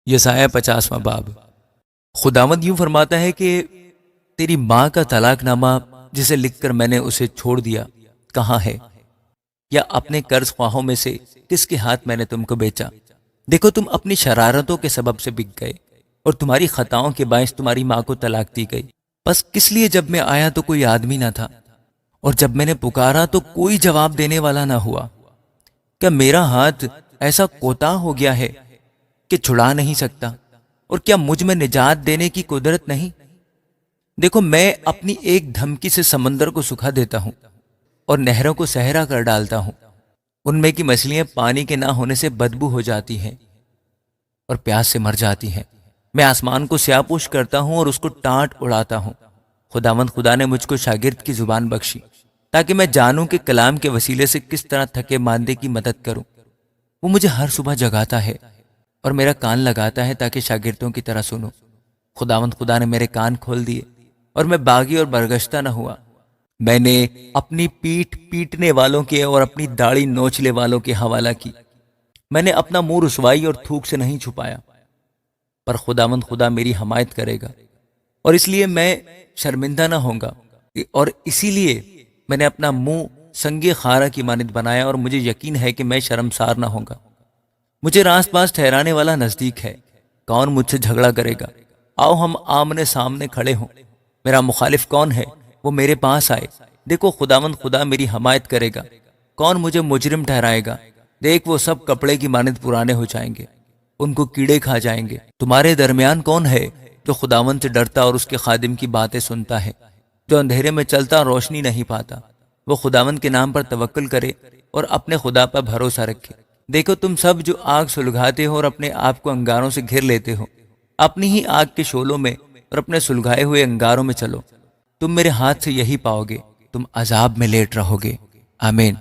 یسایہ 50واں باب۔ خداوند یوں فرماتا ہے کہ تیری ماں کا طلاق نامہ جسے لکھ کر میں نے اسے چھوڑ دیا کہاں ہے؟ یا اپنے قرض خواہوں میں سے کس کے ہاتھ میں نے تم کو بیچا؟ دیکھو تم اپنی شرارتوں کے سبب سے بک گئے اور تمہاری خطاؤں کے باعث تمہاری ماں کو طلاق دی گئی۔ بس کس لیے جب میں آیا تو کوئی آدمی نہ تھا، اور جب میں نے پکارا تو کوئی جواب دینے والا نہ ہوا؟ کیا میرا ہاتھ ایسا کوتاہ ہو گیا ہے کہ چھڑا نہیں سکتا؟ اور کیا مجھ میں نجات دینے کی قدرت نہیں؟ دیکھو میں اپنی ایک دھمکی سے سمندر کو سکھا دیتا ہوں اور نہروں کو صحرا کر ڈالتا ہوں۔ ان میں کی مچھلیاں پانی کے نہ ہونے سے بدبو ہو جاتی ہیں اور پیاس سے مر جاتی ہیں۔ میں آسمان کو سیاہ پوش کرتا ہوں اور اس کو ٹانٹ اڑاتا ہوں۔ خداوند خدا نے مجھ کو شاگرد کی زبان بخشی تاکہ میں جانوں کہ کلام کے وسیلے سے کس طرح تھکے ماندے کی مدد کروں۔ وہ مجھے ہر صبح جگاتا ہے اور میرا کان لگاتا ہے تاکہ شاگردوں کی طرح سنوں۔ خداوند خدا نے میرے کان کھول دیے اور میں باغی اور برگشتہ نہ ہوا۔ میں نے اپنی پیٹھ پیٹنے والوں کے اور اپنی داڑھی نوچلے والوں کے حوالہ کی۔ میں نے اپنا منہ رسوائی اور تھوک سے نہیں چھپایا، پر خداوند خدا میری حمایت کرے گا، اور اس لیے میں شرمندہ نہ ہوں گا۔ اور اسی لیے میں نے اپنا منہ سنگ خارہ کی مانند بنایا، اور مجھے یقین ہے کہ میں شرمسار نہ ہوں گا۔ مجھے راست باز ٹھہرانے والا نزدیک ہے، کون مجھ سے جھگڑا کرے گا؟ آؤ ہم آمنے سامنے کھڑے ہوں۔ میرا مخالف کون ہے؟ وہ میرے پاس آئے۔ دیکھو خداوند خدا میری حمایت کرے گا، کون مجھے مجرم ٹھہرائے گا؟ دیکھ وہ سب کپڑے کی مانند پرانے ہو جائیں گے، ان کو کیڑے کھا جائیں گے۔ تمہارے درمیان کون ہے جو خداوند سے ڈرتا اور اس کے خادم کی باتیں سنتا ہے؟ جو اندھیرے میں چلتا اور روشنی نہیں پاتا، وہ خداوند کے نام پر توکل کرے اور اپنے خدا پر بھروسہ رکھے۔ دیکھو تم سب جو آگ سلگاتے ہو اور اپنے آپ کو انگاروں سے گھیر لیتے ہو، اپنی ہی آگ کے شعلوں میں اور اپنے سلگائے ہوئے انگاروں میں چلو۔ تم میرے ہاتھ سے یہی پاؤ گے، تم عذاب میں لیٹ رہو گے۔ آمین۔